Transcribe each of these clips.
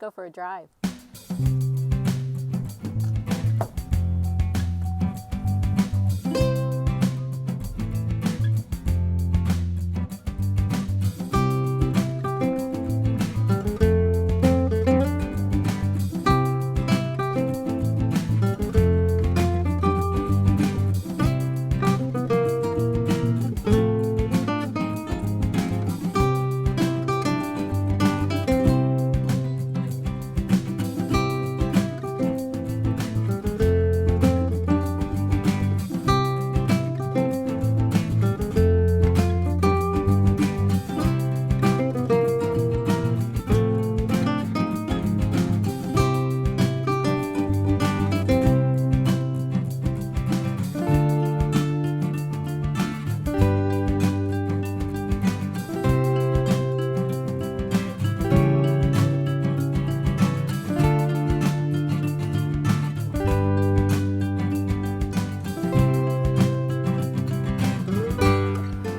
go for a drive.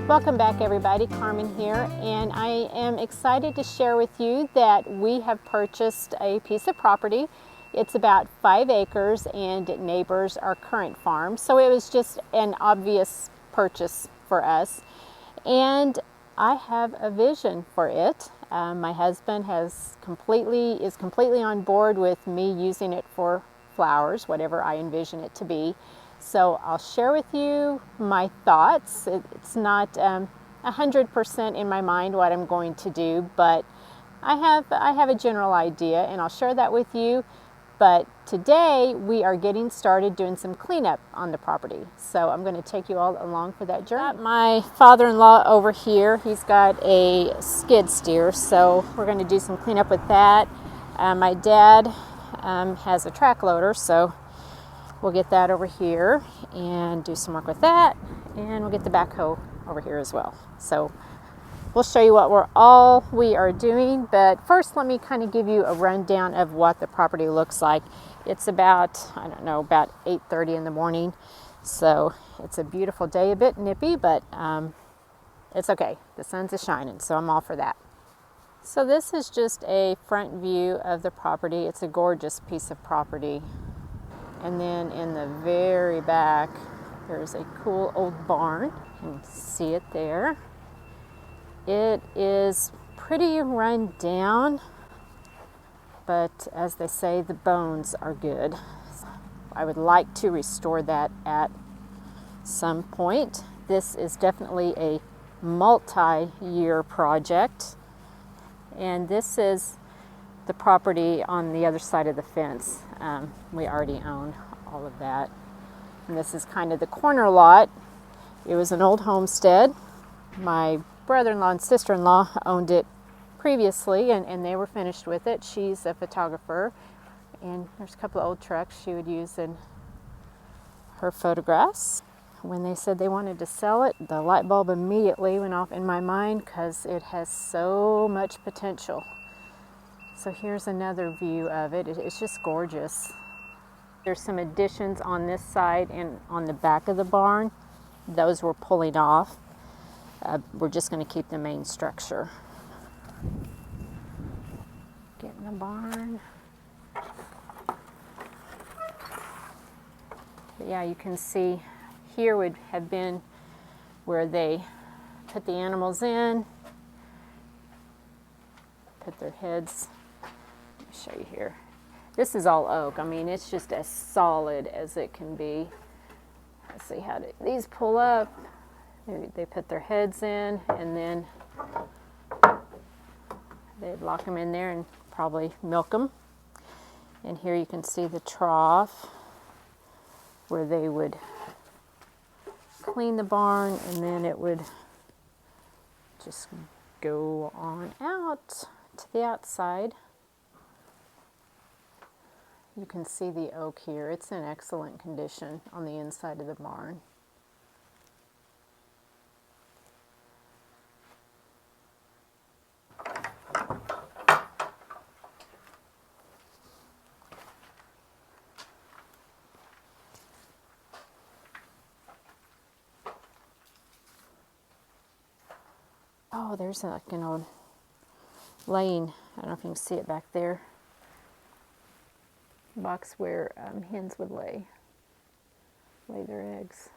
Welcome back everybody, Carmen here, and I am excited to share with you that we have purchased a piece of property. It's about 5 acres and it neighbors our current farm, so it was just an obvious purchase for us, and I have a vision for it. My husband is completely on board with me using it for flowers, whatever I envision it to be. So I'll share with you my thoughts. It's not 100% in my mind what I'm going to do, but I have a general idea, and I'll share that with you. But today we are getting started doing some cleanup on the property. So I'm going to take you all along for that journey. Got my father-in-law over here. He's got a skid steer, so we're going to do some cleanup with that. My dad has a track loader, so we'll get that over here and do some work with that, and we'll get the backhoe over here as well. So we'll show you what we are doing, but first let me kind of give you a rundown of what the property looks like. It's about, I don't know, about 8:30 in the morning, so it's a beautiful day, a bit nippy, but it's okay. The sun's shining, so I'm all for that. So this is just a front view of the property. It's a gorgeous piece of property. And then in the very back, there's a cool old barn. You can see it there. It is pretty run down, but as they say, the bones are good. I would like to restore that at some point. This is definitely a multi-year project, and this is the property on the other side of the fence. We already own all of that. And this is kind of the corner lot. It was an old homestead. My brother-in-law and sister-in-law owned it previously, and they were finished with it. She's a photographer, and there's a couple of old trucks she would use in her photographs. When they said they wanted to sell it, the light bulb immediately went off in my mind because it has so much potential. So here's another view of it. It's just gorgeous. There's some additions on this side and on the back of the barn. Those we're pulling off. We're just going to keep the main structure. Get in the barn. But yeah, you can see here would have been where they put the animals in, put their heads. Show you here. This is all oak. I mean, it's just as solid as it can be. Let's see how these pull up. Maybe they put their heads in, and then they'd lock them in there and probably milk them. And here you can see the trough where they would clean the barn, and then it would just go on out to the outside. You can see the oak here. It's in excellent condition on the inside of the barn. Oh, there's like an old lane. I don't know if you can see it back there. box where hens would lay their eggs.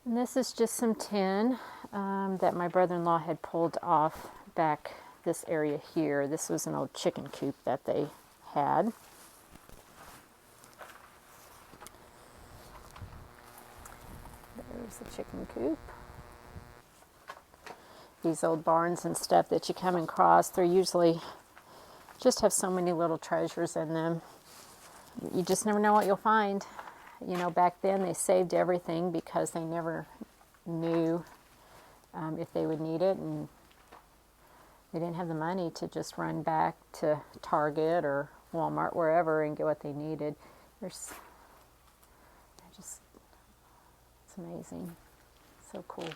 And this is just some tin that my brother-in-law had pulled off back this area here. This was an old chicken coop that they had. There's the chicken coop. These old barns and stuff that you come across, they're usually just have so many little treasures in them. You just never know what you'll find. You know, back then they saved everything because they never knew if they would need it, and they didn't have the money to just run back to Target or Walmart, wherever, and get what they needed. It's amazing. So cool.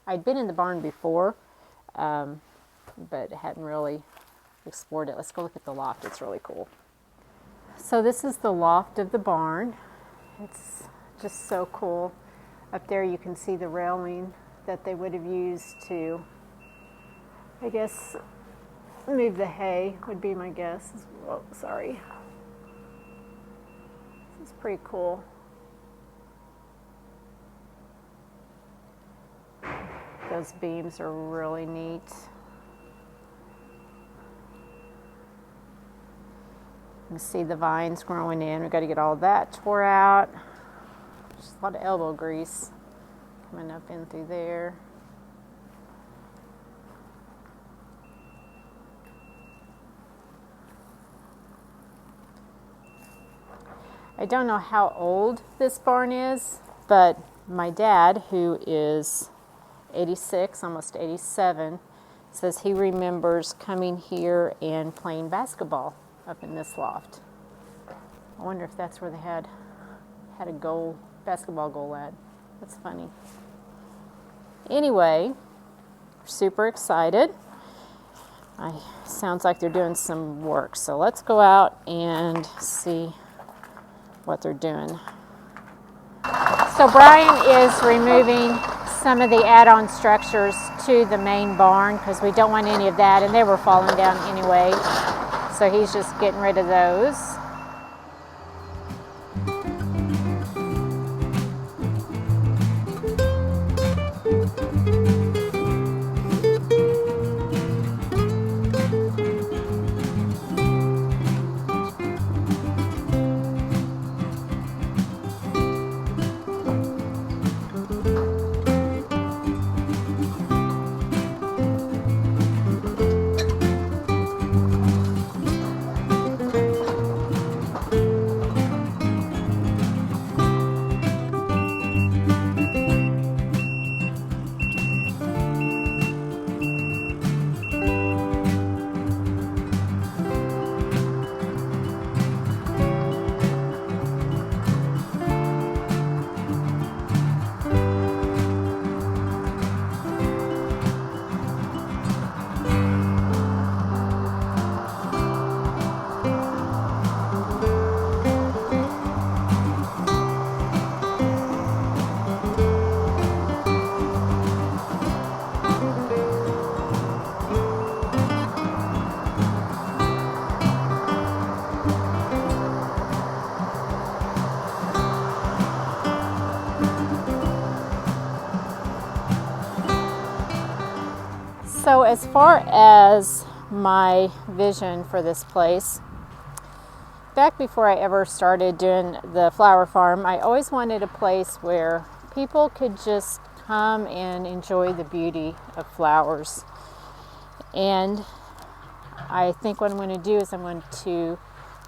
I'd been in the barn before, but hadn't really explored it. Let's go look at the loft. It's really cool. So this is the loft of the barn. It's just so cool. Up there you can see the railing that they would have used to, I guess, move the hay, would be my guess. Oh, sorry. This is pretty cool. Those beams are really neat. You can see the vines growing in. We've got to get all that tore out. Just a lot of elbow grease coming up in through there. I don't know how old this barn is, but my dad, who is 86, almost 87, says he remembers coming here and playing basketball up in this loft. I wonder if that's where they had a basketball goal at. That's funny. Anyway, we're super excited. Sounds like they're doing some work, so let's go out and see what they're doing. So Brian is removing some of the add-on structures to the main barn because we don't want any of that, and they were falling down anyway. So he's just getting rid of those. So as far as my vision for this place, back before I ever started doing the flower farm, I always wanted a place where people could just come and enjoy the beauty of flowers. And I think what I'm going to do is I'm going to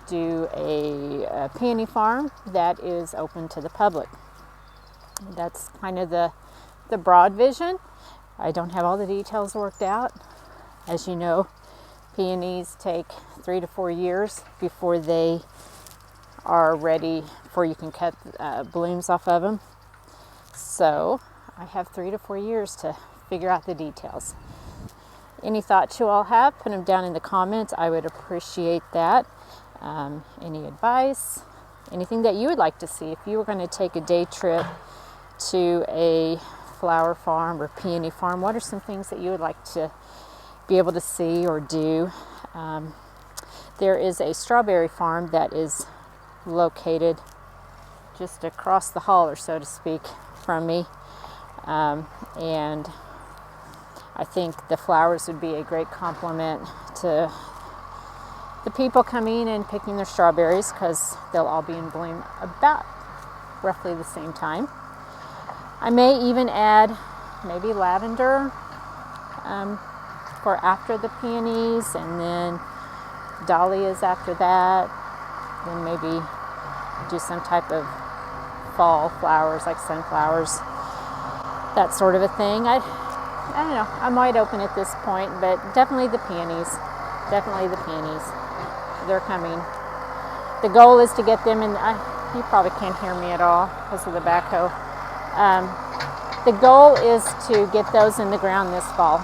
do a peony farm that is open to the public. That's kind of the broad vision. I don't have all the details worked out. As you know, peonies take 3 to 4 years before they are ready for you can cut blooms off of them. So I have 3 to 4 years to figure out the details. Any thoughts you all have, put them down in the comments. I would appreciate that. Any advice, anything that you would like to see. If you were going to take a day trip to a flower farm or peony farm, what are some things that you would like to be able to see or do. There is a strawberry farm that is located just across the hall, or so to speak, from me, and I think the flowers would be a great complement to the people coming and picking their strawberries, because they'll all be in bloom about roughly the same time. I may even add maybe lavender for after the peonies, and then dahlias after that, then maybe do some type of fall flowers like sunflowers, that sort of a thing. I don't know, I'm wide open at this point, but definitely the peonies. Definitely the peonies. They're coming. The goal is to get them in. You probably can't hear me at all because of the backhoe. The goal is to get those in the ground this fall.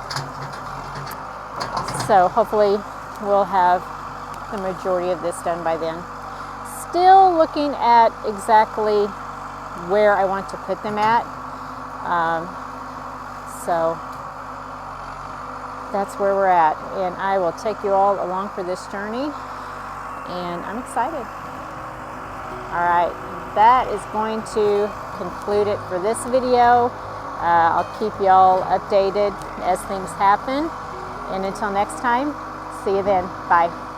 So hopefully we'll have the majority of this done by then. Still looking at exactly where I want to put them at. So that's where we're at, and I will take you all along for this journey, and I'm excited. All right, that is going to conclude it for this video. I'll keep y'all updated as things happen, and until next time, see you then. Bye.